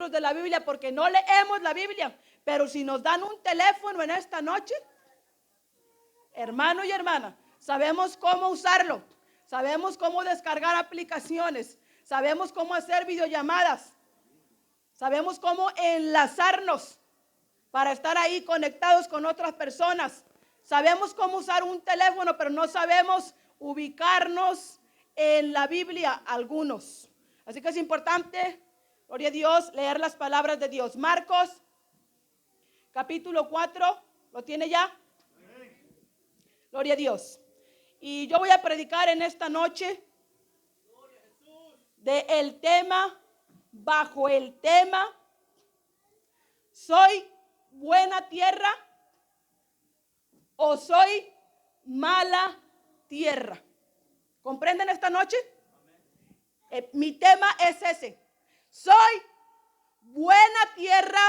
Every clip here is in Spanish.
de la Biblia porque no leemos la Biblia, pero si nos dan un teléfono en esta noche, hermano y hermana, sabemos cómo usarlo, sabemos cómo descargar aplicaciones, sabemos cómo hacer videollamadas, sabemos cómo enlazarnos para estar ahí conectados con otras personas. Sabemos cómo usar un teléfono, pero no sabemos ubicarnos en la Biblia algunos. Así que es importante, gloria a Dios, leer las palabras de Dios. Marcos, capítulo 4, ¿lo tiene ya? Gloria a Dios. Y yo voy a predicar en esta noche del tema, bajo el tema, ¿soy buena tierra o soy mala tierra? ¿Comprenden esta noche? Mi tema es ese. ¿Soy buena tierra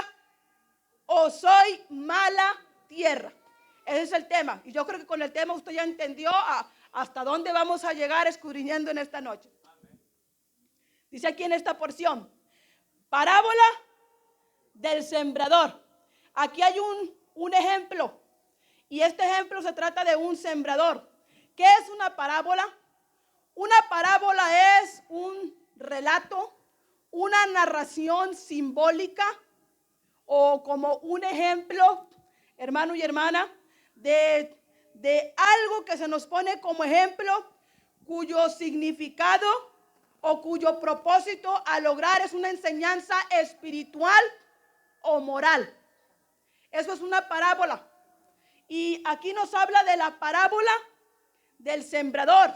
o soy mala tierra? Ese es el tema. Y yo creo que con el tema usted ya entendió hasta dónde vamos a llegar escudriñando en esta noche. Dice aquí en esta porción, parábola del sembrador. Aquí hay un ejemplo. Y este ejemplo se trata de un sembrador. ¿Qué es una parábola? Una parábola es un relato, una narración simbólica o como un ejemplo, hermano y hermana, de algo que se nos pone como ejemplo, cuyo significado o cuyo propósito a lograr es una enseñanza espiritual o moral. Eso es una parábola. Y aquí nos habla de la parábola del sembrador,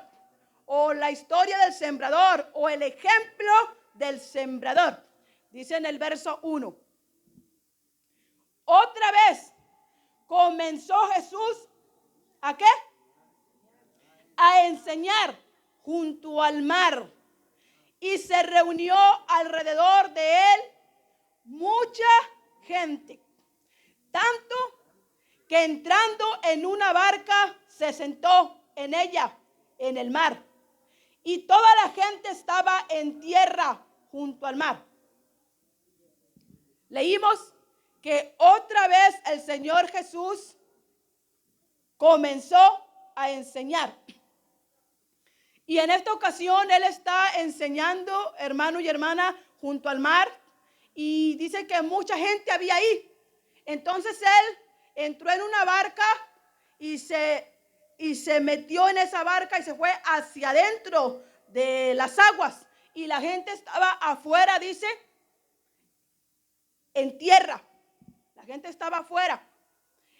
o la historia del sembrador, o el ejemplo del sembrador. Dice en el verso 1. Otra vez comenzó Jesús, ¿a qué? A enseñar junto al mar. Y se reunió alrededor de él mucha gente. Tanto que entrando en una barca se sentó en ella, en el mar. Y toda la gente estaba en tierra junto al mar. Leímos que otra vez el Señor Jesús comenzó a enseñar. Y en esta ocasión Él está enseñando, hermano y hermana, junto al mar. Y dice que mucha gente había ahí. Entonces Él entró en una barca y se metió en esa barca y se fue hacia adentro de las aguas. Y la gente estaba afuera, dice, en tierra. La gente estaba afuera,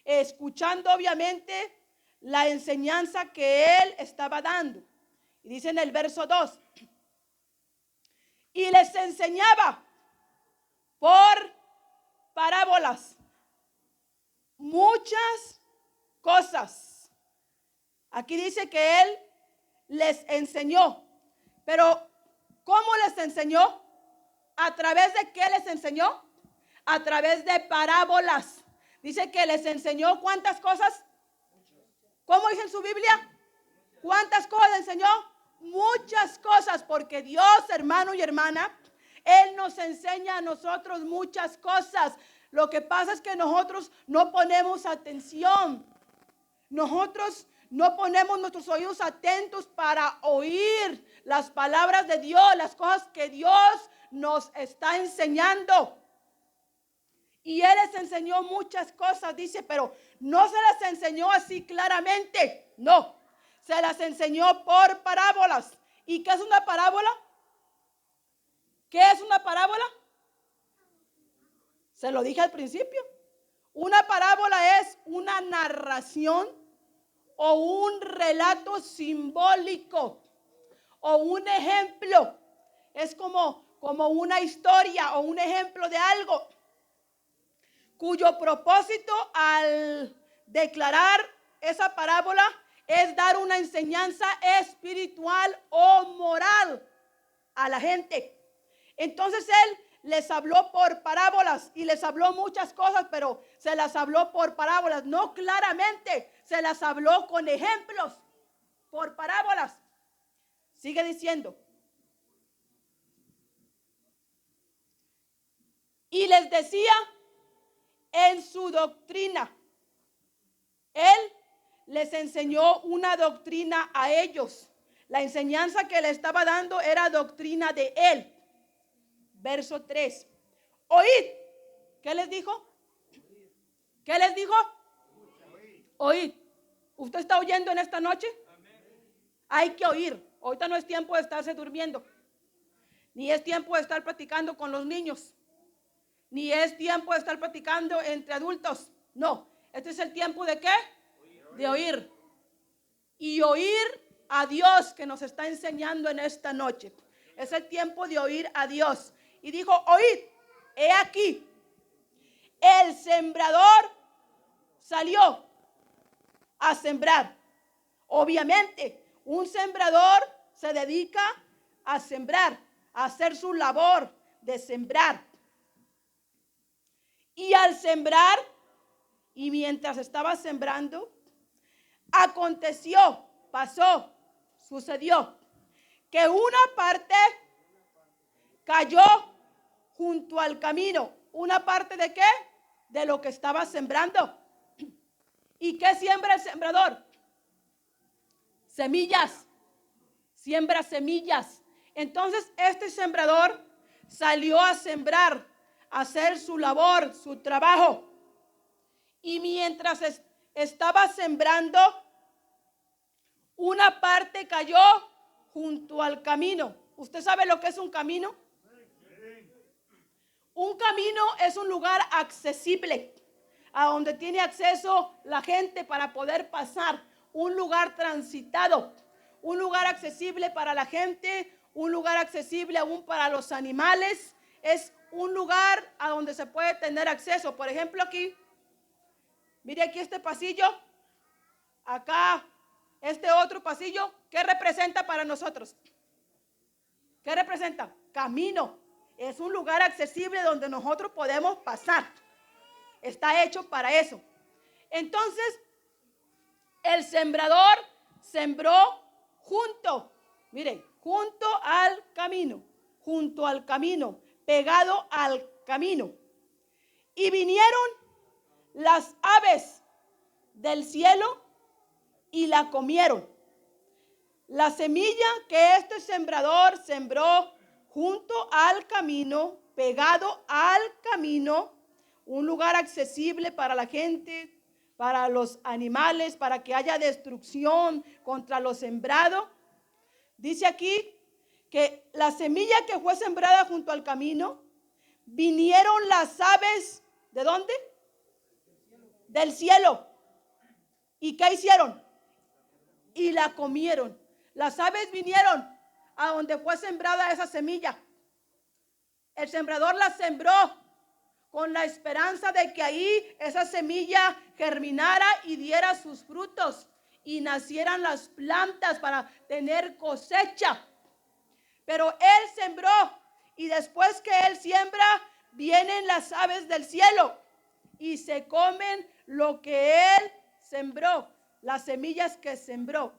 escuchando obviamente la enseñanza que Él estaba dando. Y dice en el verso 2, y les enseñaba por parábolas muchas cosas. Aquí dice que Él les enseñó. Pero ¿cómo les enseñó? ¿A través de qué les enseñó? A través de parábolas. Dice que les enseñó ¿cuántas cosas? ¿Cómo dice en su Biblia? ¿Cuántas cosas enseñó? Muchas cosas, porque Dios, hermano y hermana, Él nos enseña a nosotros muchas cosas. Lo que pasa es que nosotros no ponemos atención. Nosotros no ponemos nuestros oídos atentos para oír las palabras de Dios, las cosas que Dios nos está enseñando. Y Él les enseñó muchas cosas, dice, pero no se las enseñó así claramente. No, se las enseñó por parábolas. ¿Y qué es una parábola? ¿Qué es una parábola? Se lo dije al principio. Una parábola es una narración o un relato simbólico o un ejemplo. Es como una historia o un ejemplo de algo cuyo propósito al declarar esa parábola es dar una enseñanza espiritual o moral a la gente. Entonces Él les habló por parábolas y les habló muchas cosas, pero se las habló por parábolas, no claramente, se las habló con ejemplos, por parábolas. Sigue diciendo. Y les decía en su doctrina. Él les enseñó una doctrina a ellos. La enseñanza que le estaba dando era doctrina de él. Verso 3. Oíd. ¿Qué les dijo? ¿Qué les dijo? Oíd. ¿Usted está oyendo en esta noche? Hay que oír. Ahorita no es tiempo de estarse durmiendo. Ni es tiempo de estar platicando con los niños. Ni es tiempo de estar platicando entre adultos. No. Este es el tiempo de ¿qué? De oír. Y oír a Dios que nos está enseñando en esta noche. Es el tiempo de oír a Dios. Y dijo, oíd, he aquí, el sembrador salió a sembrar. Obviamente, un sembrador se dedica a sembrar, a hacer su labor de sembrar. Y al sembrar, y mientras estaba sembrando, aconteció, pasó, sucedió, que una parte cayó junto al camino. ¿Una parte de qué? De lo que estaba sembrando. ¿Y qué siembra el sembrador? Semillas. Siembra semillas. Entonces este sembrador salió a sembrar, a hacer su labor, su trabajo. Y mientras estaba sembrando, una parte cayó junto al camino. ¿Usted sabe lo que es un camino? Un camino es un lugar accesible, a donde tiene acceso la gente para poder pasar. Un lugar transitado, un lugar accesible para la gente, un lugar accesible aún para los animales. Es un lugar a donde se puede tener acceso. Por ejemplo, aquí, mire aquí este pasillo, acá este otro pasillo. ¿Qué representa para nosotros? ¿Qué representa? Camino. Es un lugar accesible donde nosotros podemos pasar. Está hecho para eso. Entonces, el sembrador sembró junto, miren, junto al camino, pegado al camino. Y vinieron las aves del cielo y la comieron. La semilla que este sembrador sembró junto al camino, pegado al camino, un lugar accesible para la gente, para los animales, para que haya destrucción contra lo sembrado. Dice aquí que la semilla que fue sembrada junto al camino, vinieron las aves, ¿de dónde? Del cielo. ¿Y qué hicieron? Y la comieron. Las aves vinieron a donde fue sembrada esa semilla. El sembrador la sembró con la esperanza de que ahí esa semilla germinara y diera sus frutos y nacieran las plantas para tener cosecha. Pero él sembró, y después que él siembra, vienen las aves del cielo y se comen lo que él sembró, las semillas que sembró.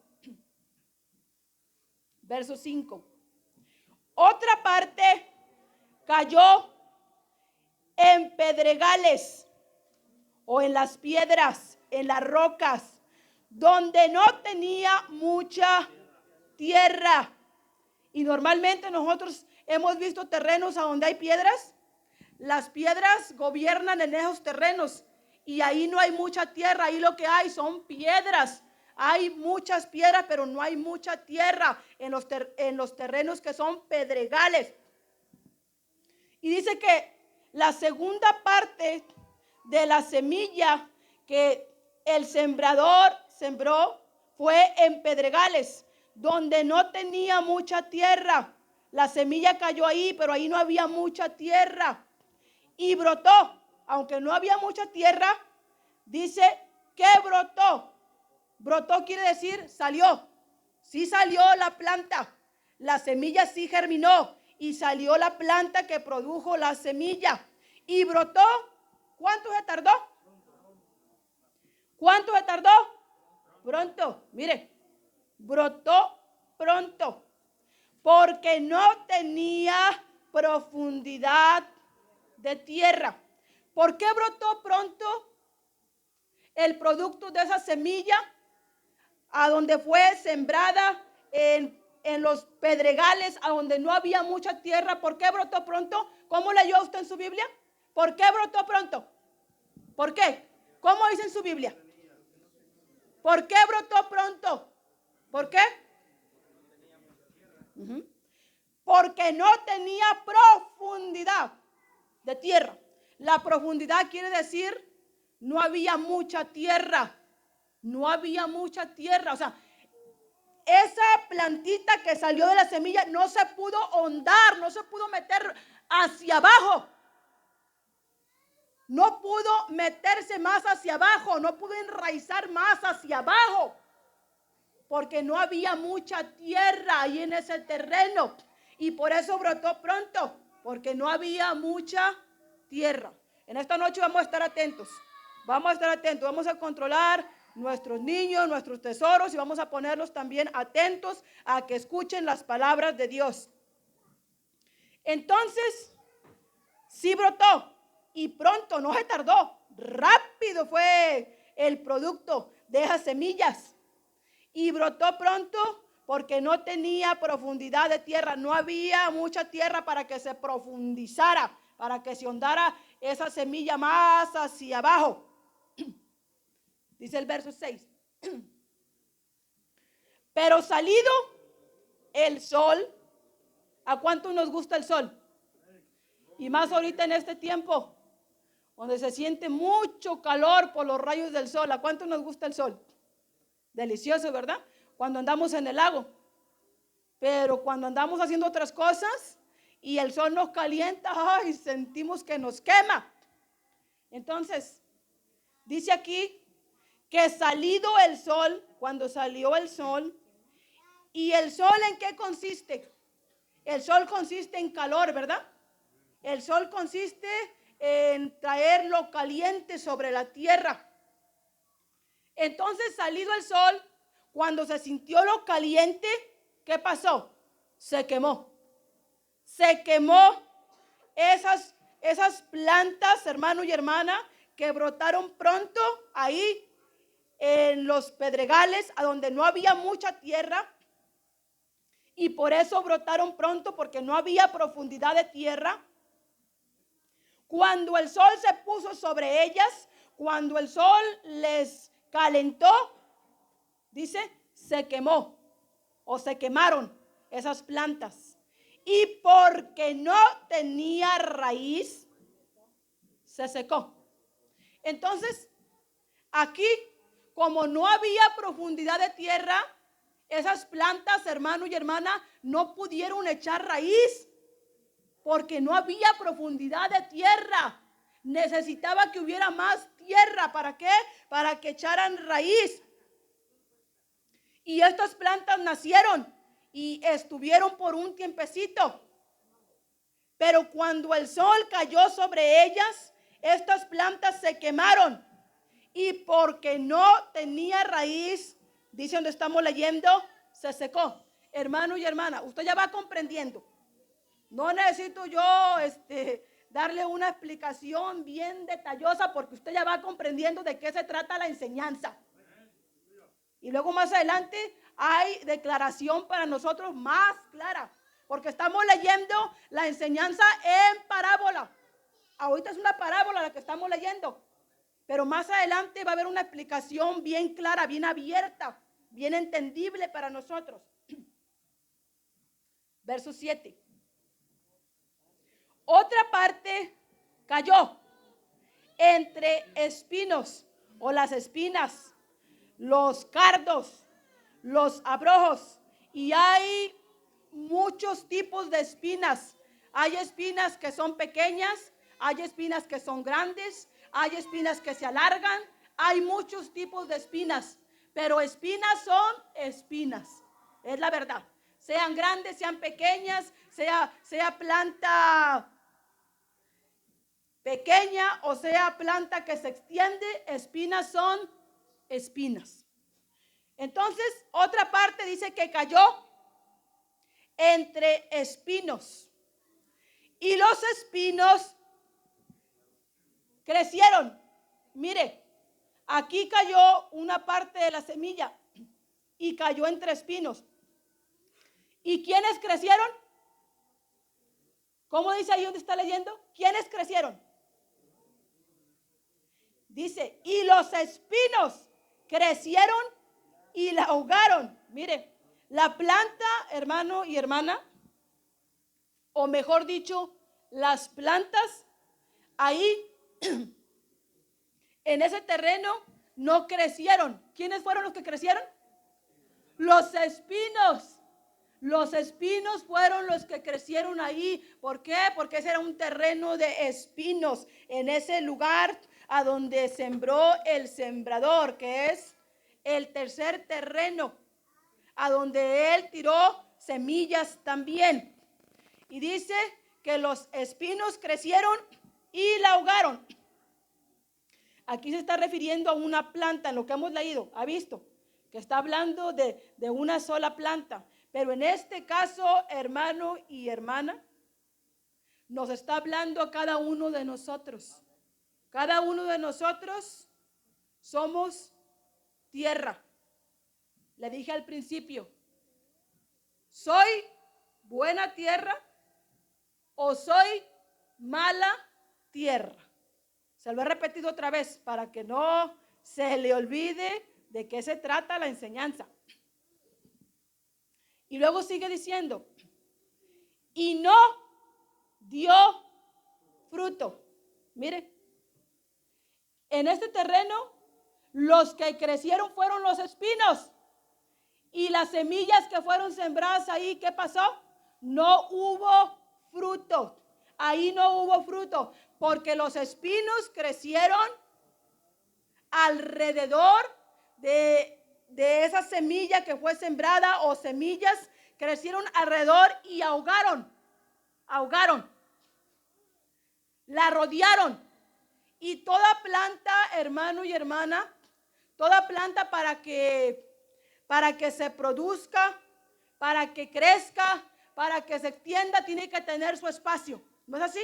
Verso 5. Otra parte cayó en pedregales o en las piedras, en las rocas, donde no tenía mucha tierra. Y normalmente nosotros hemos visto terrenos a donde hay piedras. Las piedras gobiernan en esos terrenos y ahí no hay mucha tierra, ahí lo que hay son piedras. Hay muchas piedras, pero no hay mucha tierra en los terrenos que son pedregales. Y dice que la segunda parte de la semilla que el sembrador sembró fue en pedregales, donde no tenía mucha tierra. La semilla cayó ahí, pero ahí no había mucha tierra. Y brotó, aunque no había mucha tierra, dice que brotó. Brotó quiere decir salió. Sí salió la planta. La semilla sí germinó y salió la planta que produjo la semilla. Y brotó. ¿Cuánto se tardó? ¿Cuánto se tardó? Pronto. Mire, brotó pronto. Porque no tenía profundidad de tierra. ¿Por qué brotó pronto el producto de esa semilla a donde fue sembrada en los pedregales, a donde no había mucha tierra? ¿Por qué brotó pronto? ¿Cómo leyó usted en su Biblia? ¿Por qué brotó pronto? ¿Por qué? ¿Cómo dice en su Biblia? ¿Por qué brotó pronto? ¿Por qué? Porque no tenía profundidad de tierra. La profundidad quiere decir no había mucha tierra. No había mucha tierra. O sea, esa plantita que salió de la semilla no se pudo hondar, no se pudo meter hacia abajo. No pudo meterse más hacia abajo, no pudo enraizar más hacia abajo, porque no había mucha tierra ahí en ese terreno. Y por eso brotó pronto, porque no había mucha tierra. En esta noche vamos a estar atentos. Vamos a controlar nuestros niños, nuestros tesoros, y vamos a ponerlos también atentos a que escuchen las palabras de Dios. Entonces, sí brotó. Y pronto, no se tardó, rápido fue el producto de esas semillas. Y brotó pronto porque no tenía profundidad de tierra. No había mucha tierra para que se profundizara, para que se hondara esa semilla más hacia abajo. Dice el verso 6. Pero salido el sol, ¿a cuánto nos gusta el sol? Y más ahorita en este tiempo, donde se siente mucho calor por los rayos del sol. ¿A cuánto nos gusta el sol? Delicioso, ¿verdad? Cuando andamos en el lago. Pero cuando andamos haciendo otras cosas y el sol nos calienta, ¡ay!, sentimos que nos quema. Entonces, dice aquí que salido el sol, cuando salió el sol, ¿y el sol en qué consiste? El sol consiste en calor, ¿verdad? El sol consiste en traer lo caliente sobre la tierra. Entonces, salido el sol, cuando se sintió lo caliente, ¿qué pasó? Se quemó. Se quemó esas plantas, hermano y hermana, que brotaron pronto ahí en los pedregales, a donde no había mucha tierra. Y por eso brotaron pronto, porque no había profundidad de tierra. Cuando el sol se puso sobre ellas, cuando el sol les calentó, dice, se quemó o se quemaron esas plantas. Y porque no tenía raíz, se secó. Entonces, aquí, como no había profundidad de tierra, esas plantas, hermano y hermana, no pudieron echar raíz. Porque no había profundidad de tierra. Necesitaba que hubiera más tierra. ¿Para qué? Para que echaran raíz. Y estas plantas nacieron y estuvieron por un tiempecito. Pero cuando el sol cayó sobre ellas, estas plantas se quemaron. Y porque no tenía raíz, dice donde estamos leyendo, se secó. Hermano y hermana, usted ya va comprendiendo. No necesito yo darle una explicación bien detallosa, porque usted ya va comprendiendo de qué se trata la enseñanza. Y luego más adelante hay declaración para nosotros más clara, porque estamos leyendo la enseñanza en parábola. Ahorita es una parábola la que estamos leyendo, pero más adelante va a haber una explicación bien clara, bien abierta, bien entendible para nosotros. Verso 7. Otra parte cayó entre espinos, o las espinas, los cardos, los abrojos. Y hay muchos tipos de espinas. Hay espinas que son pequeñas, hay espinas que son grandes, hay espinas que se alargan. Hay muchos tipos de espinas, pero espinas son espinas. Es la verdad. Sean grandes, sean pequeñas, sea planta pequeña o sea planta que se extiende, espinas son espinas. Entonces, otra parte dice que cayó entre espinos. Y los espinos crecieron. Mire, aquí cayó una parte de la semilla y cayó entre espinos. ¿Y quiénes crecieron? ¿Cómo dice ahí donde está leyendo? ¿Quiénes crecieron? Dice, y los espinos crecieron y la ahogaron. Mire, la planta, hermano y hermana, o mejor dicho, las plantas ahí en ese terreno no crecieron. ¿Quiénes fueron los que crecieron? Los espinos. Los espinos fueron los que crecieron ahí. ¿Por qué? Porque ese era un terreno de espinos. En ese lugar a donde sembró el sembrador, que es el tercer terreno, a donde él tiró semillas también. Y dice que los espinos crecieron y la ahogaron. Aquí se está refiriendo a una planta, en lo que hemos leído, ha visto, que está hablando de una sola planta. Pero en este caso, hermano y hermana, nos está hablando a cada uno de nosotros. Cada uno de nosotros somos tierra. Le dije al principio, ¿soy buena tierra o soy mala tierra? Se lo he repetido otra vez para que no se le olvide de qué se trata la enseñanza. Y luego sigue diciendo, y no dio fruto. Mire, en este terreno los que crecieron fueron los espinos. Y las semillas que fueron sembradas ahí, ¿qué pasó? No hubo fruto. Ahí no hubo fruto, porque los espinos crecieron alrededor de esa semilla que fue sembrada, o semillas crecieron alrededor y ahogaron, la rodearon. Y toda planta, hermano y hermana, toda planta para que se produzca, para que crezca, para que se extienda, tiene que tener su espacio. ¿No es así?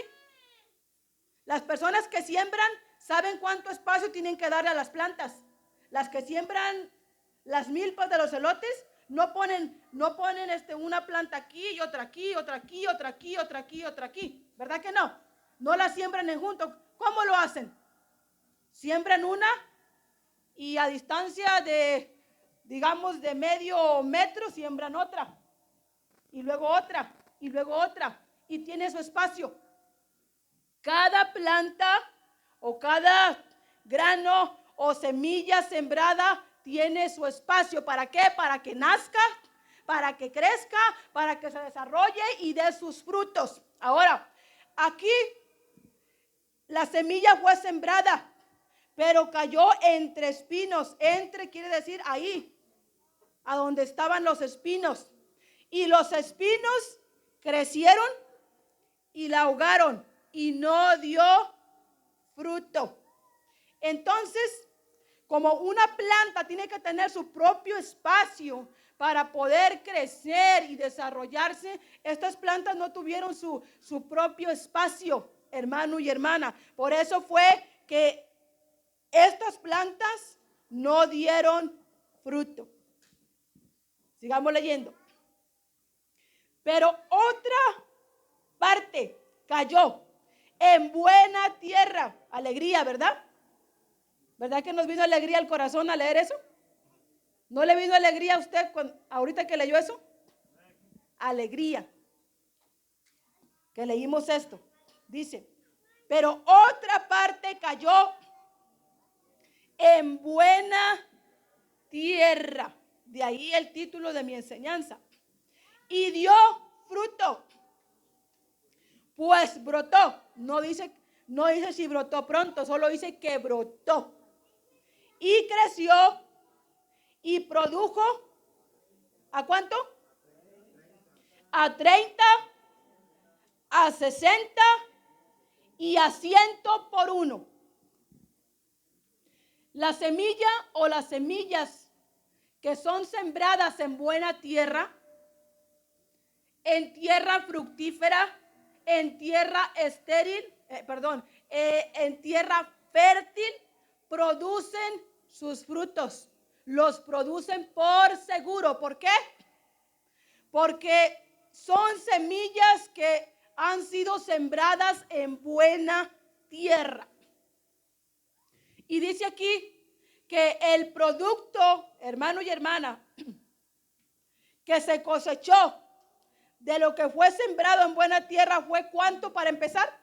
Las personas que siembran saben cuánto espacio tienen que darle a las plantas. Las que siembran las milpas de los elotes no ponen una planta aquí y otra aquí, otra aquí, otra aquí, otra aquí, otra aquí. ¿Verdad que no? No las siembran en junto. ¿Cómo lo hacen? Siembran una y a distancia de, digamos, de medio metro siembran otra. Y luego otra, y luego otra. Y tiene su espacio. Cada planta o cada grano o semilla sembrada tiene su espacio. ¿Para qué? Para que nazca, para que crezca, para que se desarrolle y dé sus frutos. Ahora, aquí la semilla fue sembrada, pero cayó entre espinos. Entre quiere decir ahí, a donde estaban los espinos. Y los espinos crecieron y la ahogaron y no dio fruto. Entonces, como una planta tiene que tener su propio espacio para poder crecer y desarrollarse, estas plantas no tuvieron su propio espacio, hermano y hermana. Por eso fue que estas plantas no dieron fruto. Sigamos leyendo. Pero otra parte cayó en buena tierra. Alegría, ¿verdad? ¿Verdad que nos vino alegría al corazón al leer eso? ¿No le vino alegría a usted ahorita que leyó eso? Alegría. Que leímos esto. Dice, pero otra parte cayó en buena tierra. De ahí el título de mi enseñanza. Y dio fruto. Pues brotó. No dice si brotó pronto, solo dice que brotó. Y creció y produjo, ¿a cuánto? A 30, a 60 y a 100 por uno. La semilla o las semillas que son sembradas en buena tierra, en tierra fructífera, en tierra estéril, en tierra fértil, producen sus frutos. Los producen por seguro. ¿Por qué? Porque son semillas que han sido sembradas en buena tierra. Y dice aquí que el producto, hermano y hermana, que se cosechó de lo que fue sembrado en buena tierra fue ¿cuánto para empezar?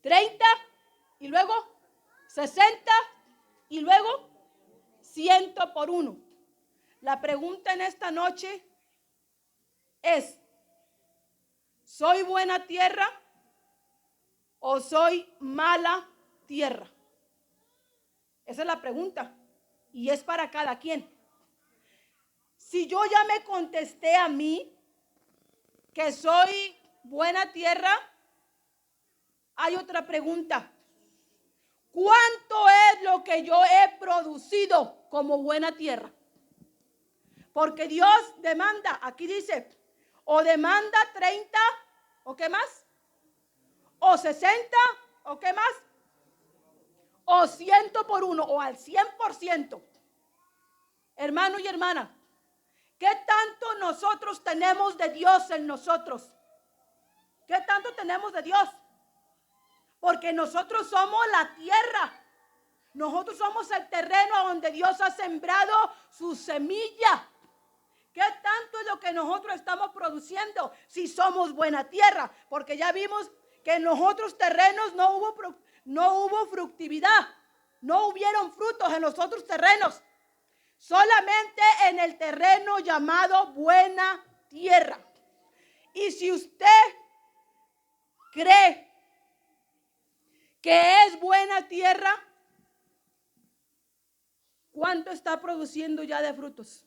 30 y luego 60 y luego 100 por uno. La pregunta en esta noche es, ¿soy buena tierra o soy mala tierra? Esa es la pregunta y es para cada quien. Si yo ya me contesté a mí que soy buena tierra, hay otra pregunta. ¿Cuánto es lo que yo he producido como buena tierra? Porque Dios demanda, aquí dice, o demanda 30, ¿o qué más? O 60, ¿o qué más? O 100 por uno, o al 100%. Hermano y hermana, ¿qué tanto nosotros tenemos de Dios en nosotros? ¿Qué tanto tenemos de Dios? Porque nosotros somos la tierra. Nosotros somos el terreno donde Dios ha sembrado su semilla. ¿Qué tanto es lo que nosotros estamos produciendo si somos buena tierra? Porque ya vimos que en los otros terrenos no hubo fructividad. No hubieron frutos en los otros terrenos. Solamente en el terreno llamado buena tierra. Y si usted cree que es buena tierra, ¿cuánto está produciendo ya de frutos?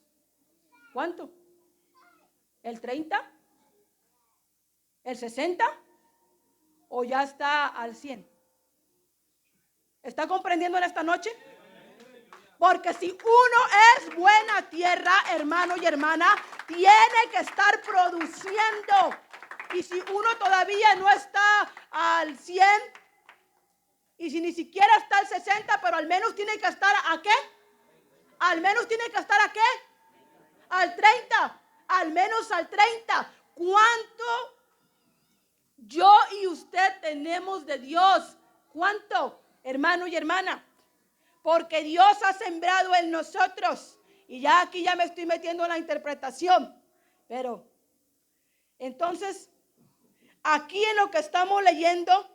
¿Cuánto? ¿El 30? ¿El 60? ¿O ya está al 100? ¿Está comprendiendo en esta noche? Porque si uno es buena tierra, hermano y hermana, tiene que estar produciendo. Y si uno todavía no está al 100, y si ni siquiera está al 60, pero al menos tiene que estar ¿a qué? Al menos tiene que estar ¿a qué? Al 30, al menos al 30. ¿Cuánto yo y usted tenemos de Dios? ¿Cuánto, hermano y hermana? Porque Dios ha sembrado en nosotros. Y ya aquí ya me estoy metiendo en la interpretación. Pero, entonces, aquí en lo que estamos leyendo,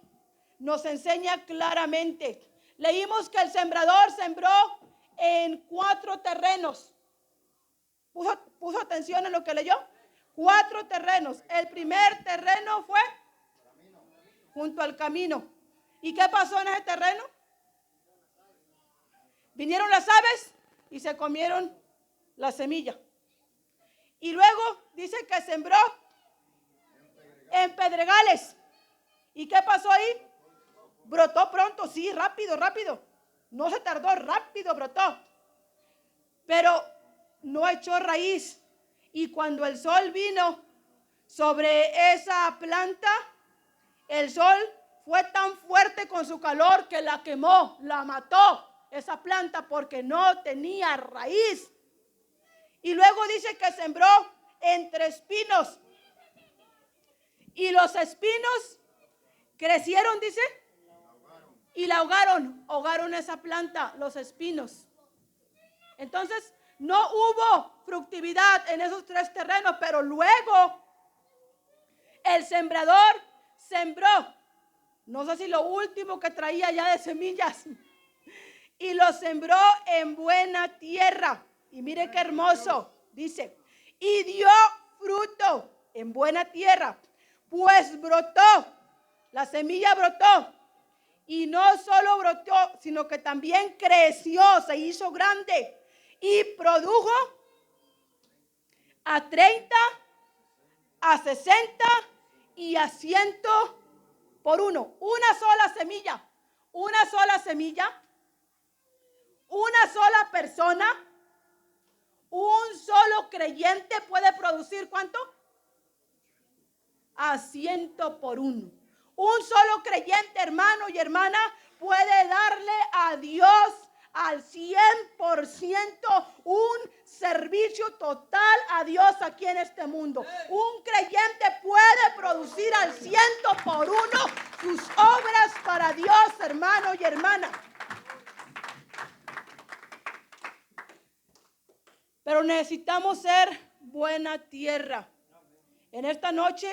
nos enseña claramente. Leímos que el sembrador sembró en 4 terrenos. ¿Puso atención en lo que leyó? 4 terrenos. El primer terreno fue junto al camino. ¿Y qué pasó en ese terreno? Vinieron las aves y se comieron la semilla. Y luego dice que sembró en pedregales. ¿Y qué pasó ahí? Brotó pronto, sí, rápido. No se tardó, rápido brotó. Pero no echó raíz. Y cuando el sol vino sobre esa planta, el sol fue tan fuerte con su calor que la quemó, la mató esa planta porque no tenía raíz. Y luego dice que sembró entre espinos. Y los espinos crecieron, dice, y la ahogaron esa planta, los espinos. Entonces, no hubo fructividad en esos 3 terrenos, pero luego el sembrador sembró, no sé si lo último que traía ya de semillas, y lo sembró en buena tierra. Y mire qué hermoso, dice, y dio fruto en buena tierra, pues brotó, la semilla brotó. Y no solo brotó, sino que también creció, se hizo grande y produjo a 30, a 60 y a 100 por uno. Una sola semilla, una sola persona, un solo creyente puede producir ¿cuánto? A 100 por uno. Un solo creyente, hermano y hermana, puede darle a Dios al 100% un servicio total a Dios aquí en este mundo. Un creyente puede producir al 100 por uno sus obras para Dios, hermano y hermana. Pero necesitamos ser buena tierra. En esta noche,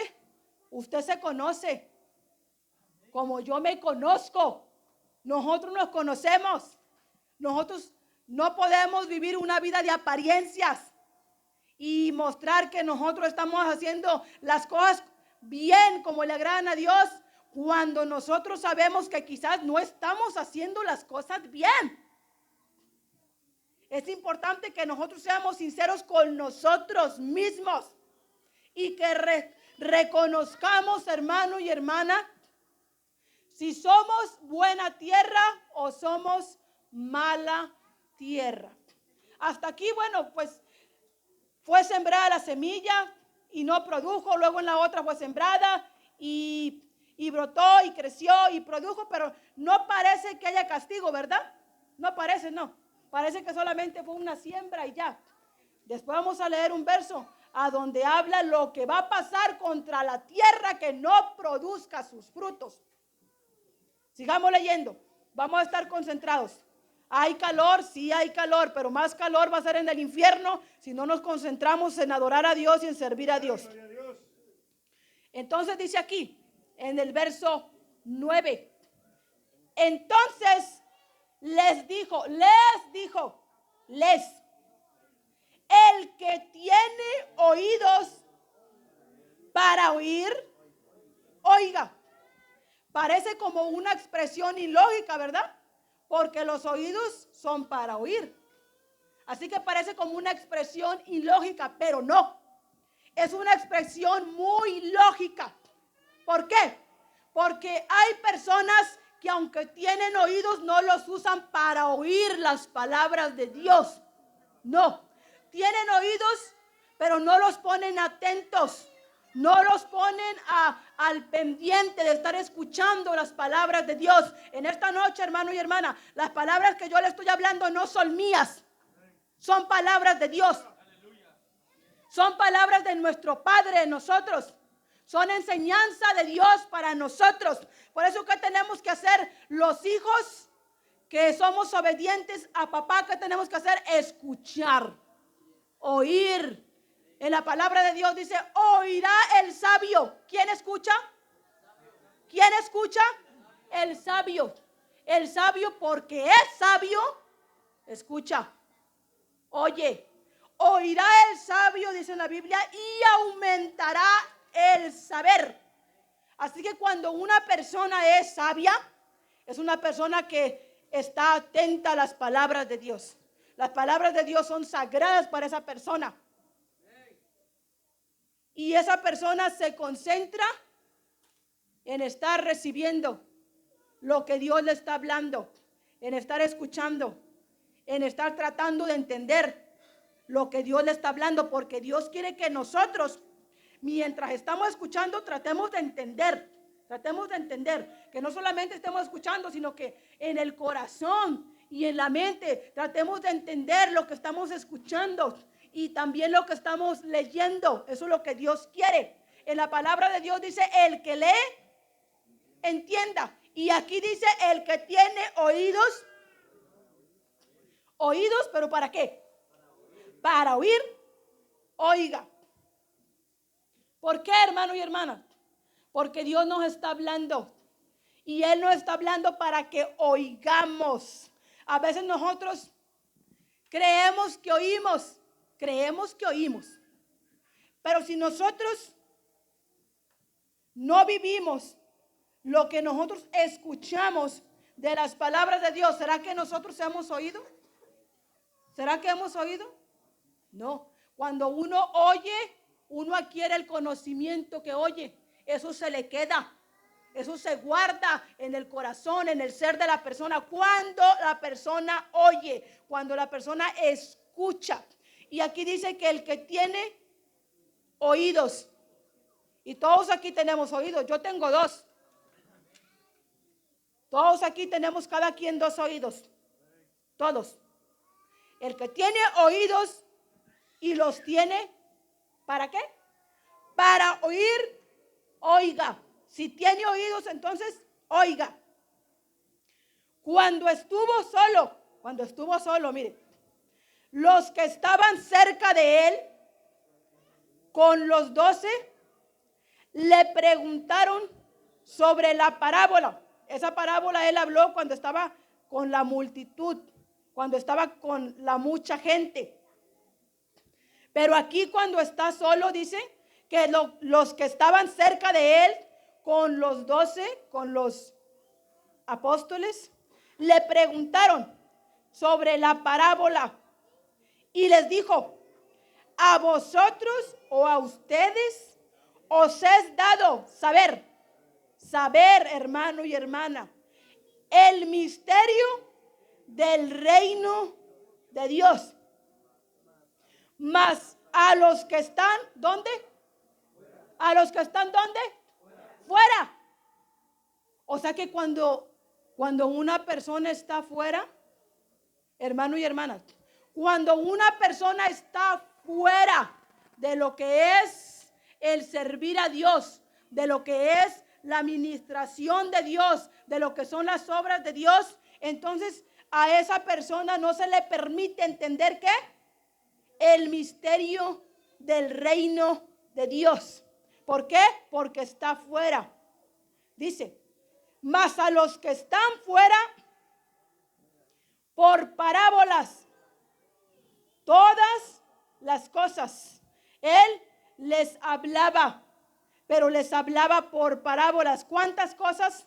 usted se conoce como yo me conozco. Nosotros nos conocemos. Nosotros no podemos vivir una vida de apariencias y mostrar que nosotros estamos haciendo las cosas bien, como le agradan a Dios, cuando nosotros sabemos que quizás no estamos haciendo las cosas bien. Es importante que nosotros seamos sinceros con nosotros mismos y que reconozcamos, hermano y hermana, si somos buena tierra o somos mala tierra. Hasta aquí, bueno, pues fue sembrada la semilla y no produjo, luego en la otra fue sembrada y brotó y creció y produjo, pero no parece que haya castigo, ¿verdad? No parece, no. Parece que solamente fue una siembra y ya. Después vamos a leer un verso a donde habla lo que va a pasar contra la tierra que no produzca sus frutos. Sigamos leyendo. Vamos a estar concentrados. Hay calor, sí hay calor, pero más calor va a ser en el infierno si no nos concentramos en adorar a Dios y en servir a Dios. Entonces dice aquí, en el verso 9. Entonces les dijo, el que tiene oídos para oír, oiga. Parece como una expresión ilógica, ¿verdad? Porque los oídos son para oír. Así que parece como una expresión ilógica, pero no. Es una expresión muy lógica. ¿Por qué? Porque hay personas que aunque tienen oídos no los usan para oír las palabras de Dios. No. Tienen oídos, pero no los ponen atentos. No los ponen al pendiente de estar escuchando las palabras de Dios. En esta noche, hermano y hermana, las palabras que yo le estoy hablando no son mías. Son palabras de Dios. Son palabras de nuestro Padre en nosotros. Son enseñanza de Dios para nosotros. Por eso, ¿qué tenemos que hacer los hijos que somos obedientes a papá? ¿Qué tenemos que hacer? Escuchar, oír. En la palabra de Dios dice, oirá el sabio. ¿Quién escucha? ¿Quién escucha? El sabio. El sabio, porque es sabio, escucha. Oye, oirá el sabio, dice la Biblia, y aumentará el saber. Así que cuando una persona es sabia, es una persona que está atenta a las palabras de Dios. Las palabras de Dios son sagradas para esa persona. Y esa persona se concentra en estar recibiendo lo que Dios le está hablando, en estar escuchando, en estar tratando de entender lo que Dios le está hablando, porque Dios quiere que nosotros, mientras estamos escuchando, tratemos de entender, que no solamente estemos escuchando, sino que en el corazón y en la mente tratemos de entender lo que estamos escuchando. Y también lo que estamos leyendo, eso es lo que Dios quiere. En la palabra de Dios dice, el que lee, entienda. Y aquí dice, el que tiene oídos. Oídos, ¿pero para qué? Para oír, oiga. ¿Por qué, hermano y hermana? Porque Dios nos está hablando. Y Él nos está hablando para que oigamos. A veces nosotros creemos que oímos. Pero si nosotros no vivimos lo que nosotros escuchamos de las palabras de Dios, ¿será que nosotros hemos oído? ¿Será que hemos oído? No. Cuando uno oye, uno adquiere el conocimiento que oye. Eso se le queda. Eso se guarda en el corazón, en el ser de la persona. Cuando la persona oye, cuando la persona escucha. Y aquí dice que el que tiene oídos, y todos aquí tenemos oídos, yo tengo dos. Todos aquí tenemos cada quien 2 oídos. Todos. El que tiene oídos y los tiene, ¿para qué? Para oír, oiga. Si tiene oídos, entonces oiga. Cuando estuvo solo, mire, los que estaban cerca de él, con los 12, le preguntaron sobre la parábola. Esa parábola él habló cuando estaba con la multitud, cuando estaba con la mucha gente. Pero aquí cuando está solo dice que los que estaban cerca de él, con los 12, con los apóstoles, le preguntaron sobre la parábola y les dijo: a vosotros o a ustedes os es dado saber, hermano y hermana, el misterio del reino de Dios. Mas a los que están, ¿dónde? A los que están, ¿dónde? Fuera. O sea que cuando una persona está fuera, hermano y hermana, cuando una persona está fuera de lo que es el servir a Dios, de lo que es la administración de Dios, de lo que son las obras de Dios, entonces a esa persona no se le permite entender ¿qué? El misterio del reino de Dios. ¿Por qué? Porque está fuera. Dice, mas a los que están fuera, por parábolas, todas las cosas, él les hablaba, pero les hablaba por parábolas. ¿Cuántas cosas?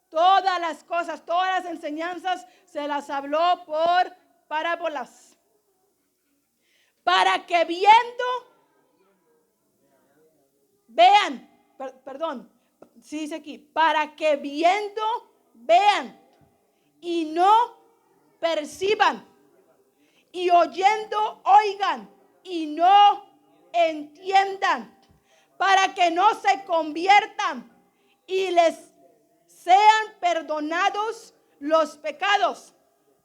Todas las cosas, todas las enseñanzas se las habló por parábolas. Para que vean, sí dice aquí, para que viendo, vean y no perciban, y oyendo, oigan y no entiendan, para que no se conviertan y les sean perdonados los pecados.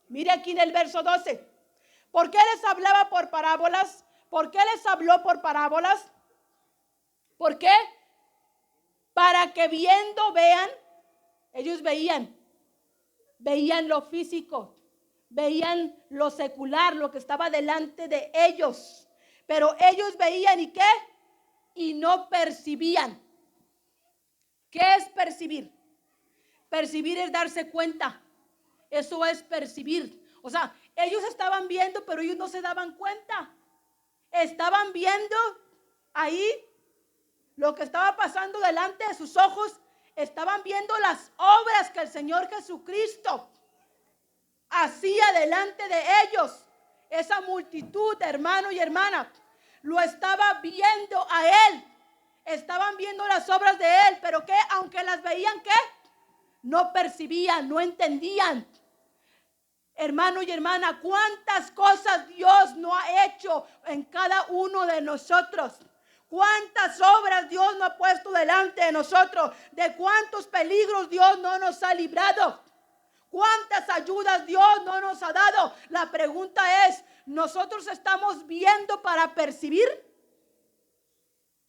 Mire aquí en el verso 12. ¿Por qué les hablaba por parábolas? ¿Por qué les habló por parábolas? ¿Por qué? Para que viendo, vean. Ellos veían lo físico, veían lo secular, lo que estaba delante de ellos. Pero ellos veían ¿y qué? Y no percibían. ¿Qué es percibir? Percibir es darse cuenta. Eso es percibir. O sea, ellos estaban viendo, pero ellos no se daban cuenta. Estaban viendo ahí lo que estaba pasando delante de sus ojos. Estaban viendo las obras que el Señor Jesucristo hacía delante de ellos. Esa multitud, hermano y hermana, lo estaba viendo a él. Estaban viendo las obras de él, pero que aunque las veían, ¿qué? No percibían, no entendían. Hermano y hermana, cuántas cosas Dios no ha hecho en cada uno de nosotros. Cuántas obras Dios no ha puesto delante de nosotros. De cuántos peligros Dios no nos ha librado. Cuántas ayudas Dios no nos ha dado. La pregunta es, ¿nosotros estamos viendo para percibir?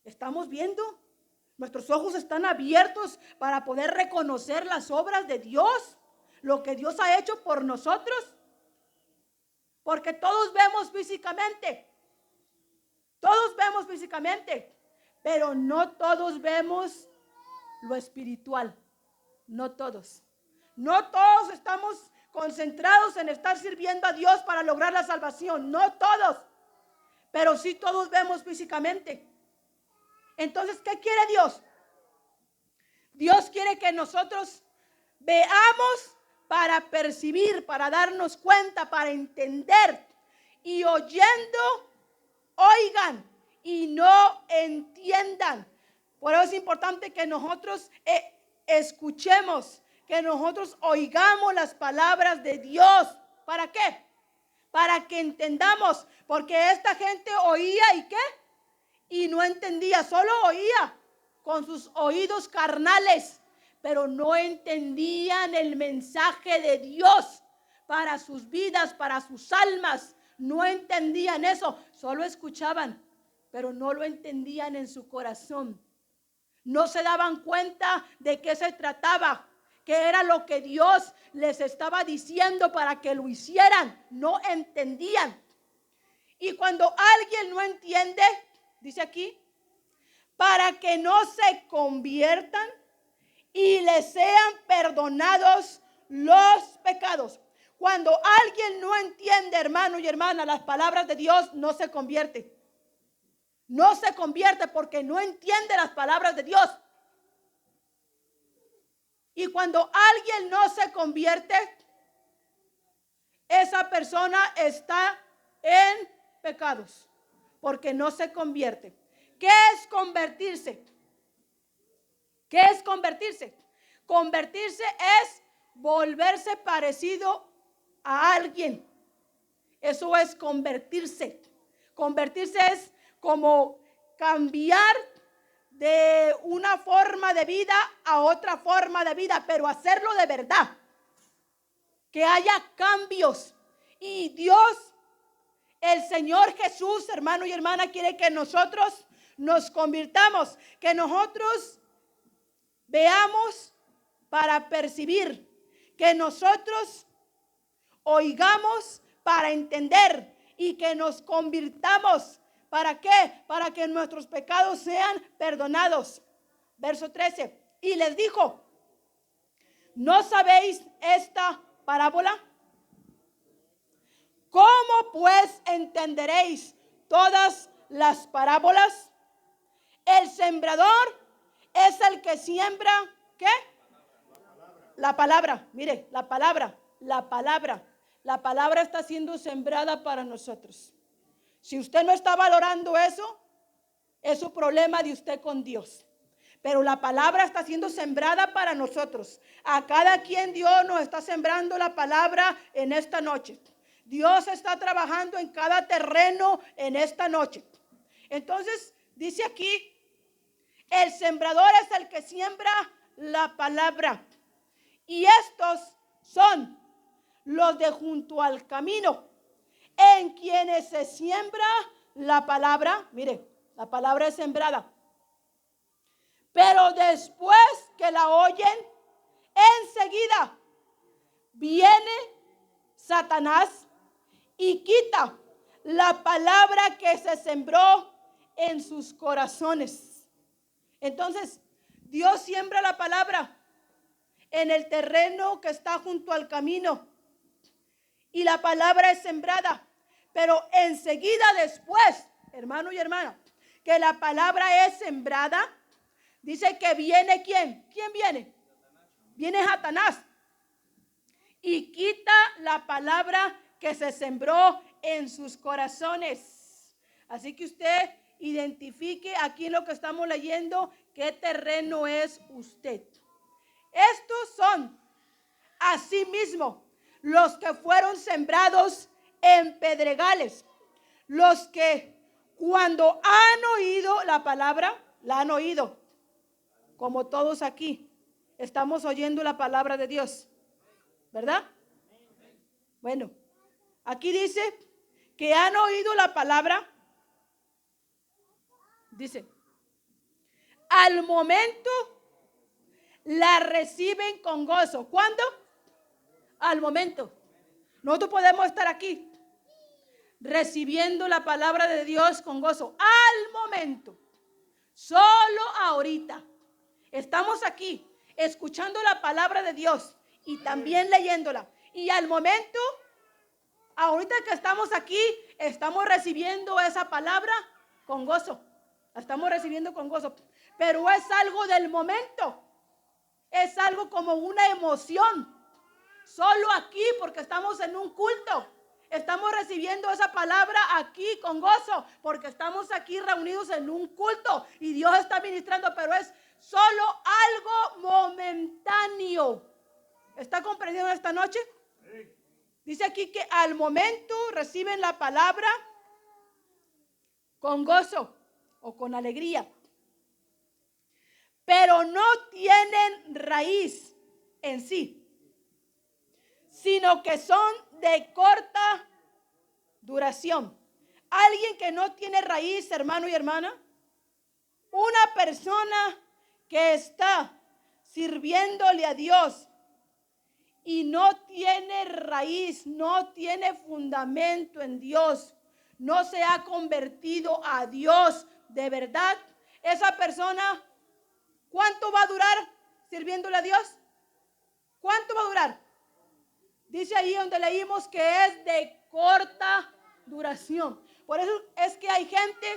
¿Estamos viendo? ¿Nuestros ojos están abiertos para poder reconocer las obras de Dios? Lo que Dios ha hecho por nosotros. Porque todos vemos físicamente. Todos vemos físicamente. Pero no todos vemos lo espiritual. No todos. No todos estamos concentrados en estar sirviendo a Dios para lograr la salvación. No todos. Pero sí todos vemos físicamente. Entonces, ¿qué quiere Dios? Dios quiere que nosotros veamos para percibir, para darnos cuenta, para entender. Y oyendo, oigan y no entiendan. Por eso es importante que nosotros escuchemos, que nosotros oigamos las palabras de Dios. ¿Para qué? Para que entendamos. Porque esta gente oía y ¿qué? Y no entendía, solo oía con sus oídos carnales. pero no entendían el mensaje de Dios para sus vidas, para sus almas. No entendían eso, solo escuchaban, pero no lo entendían en su corazón. No se daban cuenta de qué se trataba, qué era lo que Dios les estaba diciendo para que lo hicieran. No entendían. Y cuando alguien no entiende, dice aquí, para que no se conviertan y les sean perdonados los pecados. Cuando alguien no entiende, hermano y hermana, las palabras de Dios, no se convierte. No se convierte porque no entiende las palabras de Dios. Y cuando alguien no se convierte, esa persona está en pecados porque no se convierte. ¿Qué es convertirse? ¿Qué es convertirse? Convertirse es volverse parecido a alguien. Eso es convertirse. Convertirse es como cambiar de una forma de vida a otra forma de vida, pero hacerlo de verdad. Que haya cambios. Y Dios, el Señor Jesús, hermano y hermana, quiere que nosotros nos convirtamos, que nosotros veamos para percibir, que nosotros oigamos para entender y que nos convirtamos. ¿Para qué? Para que nuestros pecados sean perdonados. Verso 13. Y les dijo, ¿no sabéis esta parábola? ¿Cómo pues entenderéis todas las parábolas? El sembrador es el que siembra, ¿qué? La palabra. Mire, la palabra. La palabra está siendo sembrada para nosotros. Si usted no está valorando eso, es su problema de usted con Dios. Pero la palabra está siendo sembrada para nosotros. A cada quien Dios nos está sembrando la palabra en esta noche. Dios está trabajando en cada terreno en esta noche. Entonces, dice aquí, el sembrador es el que siembra la palabra. Y estos son los de junto al camino, en quienes se siembra la palabra. Mire, la palabra es sembrada. Pero después que la oyen, enseguida viene Satanás y quita la palabra que se sembró en sus corazones. Entonces, Dios siembra la palabra en el terreno que está junto al camino. Y la palabra es sembrada. Pero enseguida después, hermano y hermana, que la palabra es sembrada, dice que viene ¿quién? ¿Quién viene? Viene Satanás. Y quita la palabra que se sembró en sus corazones. Así que usted identifique aquí en lo que estamos leyendo qué terreno es usted. Estos son asimismo los que fueron sembrados en pedregales, los que cuando han oído la palabra, la han oído, como todos aquí estamos oyendo la palabra de Dios, ¿verdad? Bueno, aquí dice que han oído la palabra, dice, al momento la reciben con gozo. ¿Cuándo? Al momento. Nosotros podemos estar aquí recibiendo la palabra de Dios con gozo. Al momento. Solo ahorita. Estamos aquí escuchando la palabra de Dios y también leyéndola. Y al momento, ahorita que estamos aquí, estamos recibiendo esa palabra con gozo. La estamos recibiendo con gozo. Pero es algo del momento. Es algo como una emoción. Solo aquí, porque estamos en un culto. Estamos recibiendo esa palabra aquí con gozo, porque estamos aquí reunidos en un culto y Dios está ministrando, pero es solo algo momentáneo. ¿Está comprendiendo esta noche? Sí. Dice aquí que al momento reciben la palabra con gozo o con alegría. pero no tienen raíz en sí, sino que son de corta duración. Alguien que no tiene raíz, hermano y hermana, una persona que está sirviéndole a Dios y no tiene raíz, no tiene fundamento en Dios, no se ha convertido a Dios de verdad, esa persona, ¿cuánto va a durar sirviéndole a Dios? ¿Cuánto va a durar? Dice ahí donde leímos que es de corta duración. Por eso es que hay gente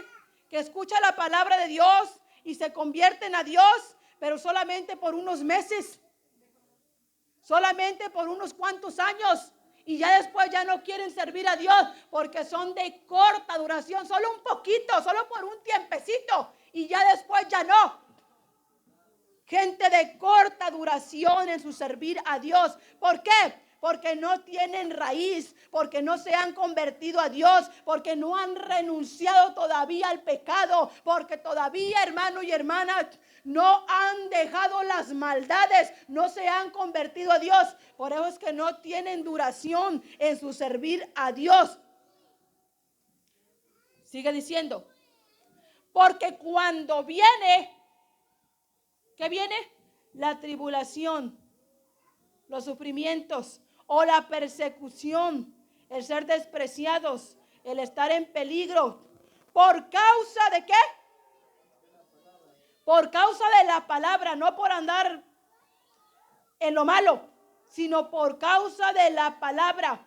que escucha la palabra de Dios y se convierten a Dios, pero solamente por unos meses, solamente por unos cuantos años, y ya después ya no quieren servir a Dios porque son de corta duración, solo un poquito, solo por un tiempecito, y ya después ya no. Gente de corta duración en su servir a Dios. ¿Por qué? Porque no tienen raíz, porque no se han convertido a Dios, porque no han renunciado todavía al pecado, porque todavía, hermano y hermana, no han dejado las maldades, no se han convertido a Dios. Por eso es que no tienen duración en su servir a Dios. Sigue diciendo, porque cuando viene, ¿qué viene? La tribulación, los sufrimientos o la persecución, el ser despreciados, el estar en peligro. ¿Por causa de qué? Por causa de la palabra, no por andar en lo malo, sino por causa de la palabra.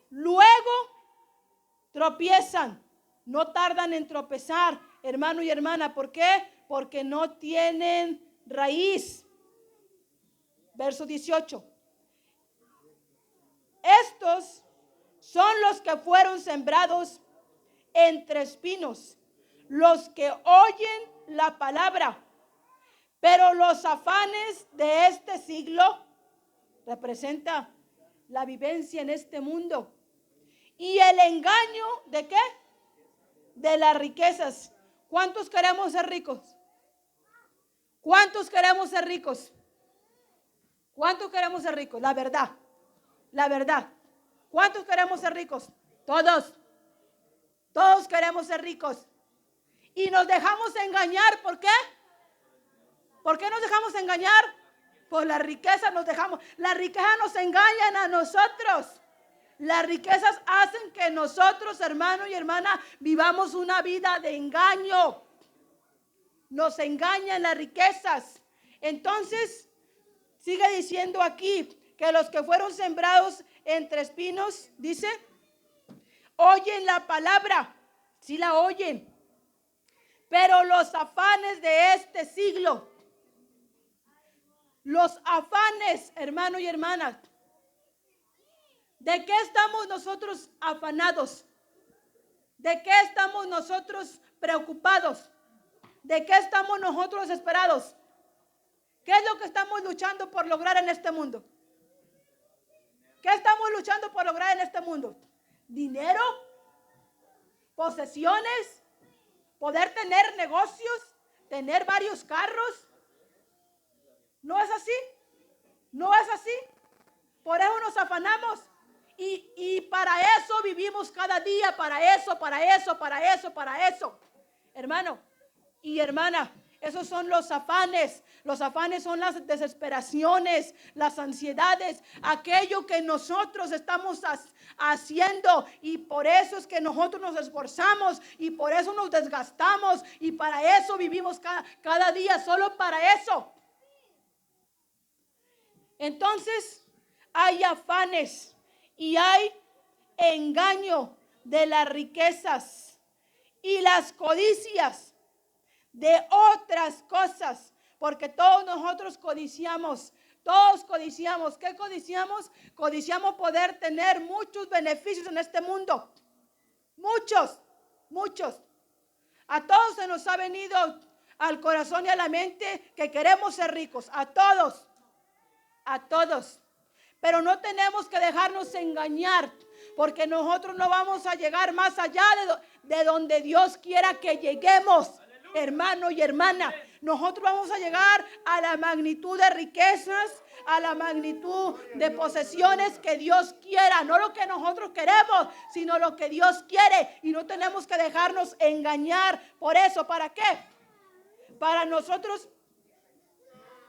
Luego tropiezan, no tardan en tropezar, hermano y hermana. ¿Por qué? Porque no tienen raíz. Verso 18. Estos son los que fueron sembrados entre espinos, los que oyen la palabra, pero los afanes de este siglo representa la vivencia en este mundo y el engaño de ¿qué? De las riquezas. ¿Cuántos queremos ser ricos? ¿Cuántos queremos ser ricos? ¿Cuántos queremos ser ricos? La verdad. La verdad. ¿Cuántos queremos ser ricos? Todos. Todos queremos ser ricos. Y nos dejamos engañar. ¿Por qué? ¿Por qué nos dejamos engañar? Por la riqueza nos dejamos. Las riquezas nos engañan a nosotros. Las riquezas hacen que nosotros, hermano y hermana, vivamos una vida de engaño. Nos engañan las riquezas. Entonces, sigue diciendo aquí que los que fueron sembrados entre espinos, dice, oyen la palabra, sí la oyen, pero los afanes de este siglo, los afanes, hermano y hermana, ¿de qué estamos nosotros afanados? ¿De qué estamos nosotros preocupados? ¿De qué estamos nosotros desesperados? ¿Qué es lo que estamos luchando por lograr en este mundo? ¿Qué estamos luchando por lograr en este mundo? ¿Dinero? ¿Posesiones? ¿Poder tener negocios? ¿Tener varios carros? ¿No es así? ¿No es así? Por eso nos afanamos. Y para eso vivimos cada día, para eso. Hermano y hermana, esos son los afanes. Los afanes son las desesperaciones, las ansiedades, aquello que nosotros estamos haciendo. Y por eso es que nosotros nos esforzamos y por eso nos desgastamos y para eso vivimos cada día, solo para eso. Entonces hay afanes y hay engaño de las riquezas y las codicias de otras cosas, porque todos nosotros codiciamos, todos codiciamos. ¿Qué codiciamos? Codiciamos poder tener muchos beneficios en este mundo, muchos. A todos se nos ha venido al corazón y a la mente que queremos ser ricos, a todos, pero no tenemos que dejarnos engañar, porque nosotros no vamos a llegar más allá de donde Dios quiera que lleguemos. Hermano y hermana, nosotros vamos a llegar a la magnitud de riquezas, a la magnitud de posesiones que Dios quiera, no lo que nosotros queremos, sino lo que Dios quiere. Y no tenemos que dejarnos engañar por eso. ¿Para qué? Para nosotros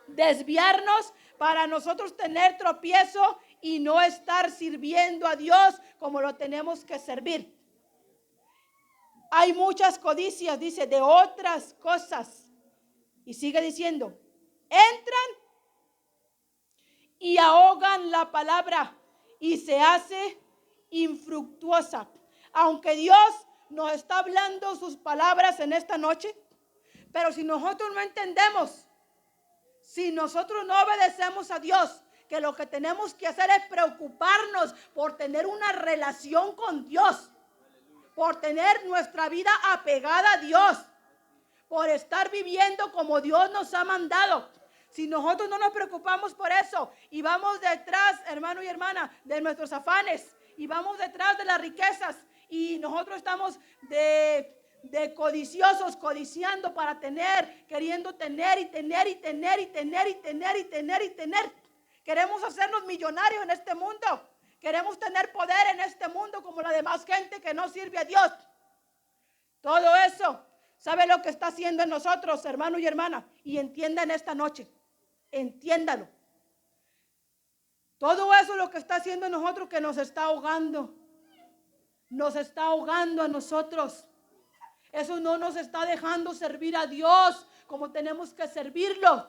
desviarnos, para nosotros tener tropiezo y no estar sirviendo a Dios como lo tenemos que servir. Hay muchas codicias, dice, de otras cosas. Y sigue diciendo, entran y ahogan la palabra y se hace infructuosa. Aunque Dios nos está hablando sus palabras en esta noche, pero si nosotros no entendemos, si nosotros no obedecemos a Dios, que lo que tenemos que hacer es preocuparnos por tener una relación con Dios, por tener nuestra vida apegada a Dios, por estar viviendo como Dios nos ha mandado. Si nosotros no nos preocupamos por eso y vamos detrás, hermano y hermana, de nuestros afanes y vamos detrás de las riquezas y nosotros estamos de codiciosos, codiciando para tener, queriendo tener y tener y tener y tener y tener y tener y tener. Queremos hacernos millonarios en este mundo. Queremos tener poder en este mundo como la demás gente que no sirve a Dios. Todo eso, ¿sabe lo que está haciendo en nosotros, hermano y hermana? Y entiendan esta noche, entiéndalo. Todo eso lo que está haciendo en nosotros, que nos está ahogando. Nos está ahogando a nosotros. Eso no nos está dejando servir a Dios como tenemos que servirlo.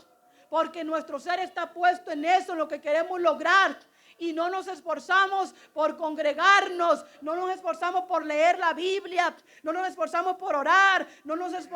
Porque nuestro ser está puesto en eso, lo que queremos lograr. Y no nos esforzamos por congregarnos, no nos esforzamos por leer la Biblia, no nos esforzamos por orar, no nos esforzamos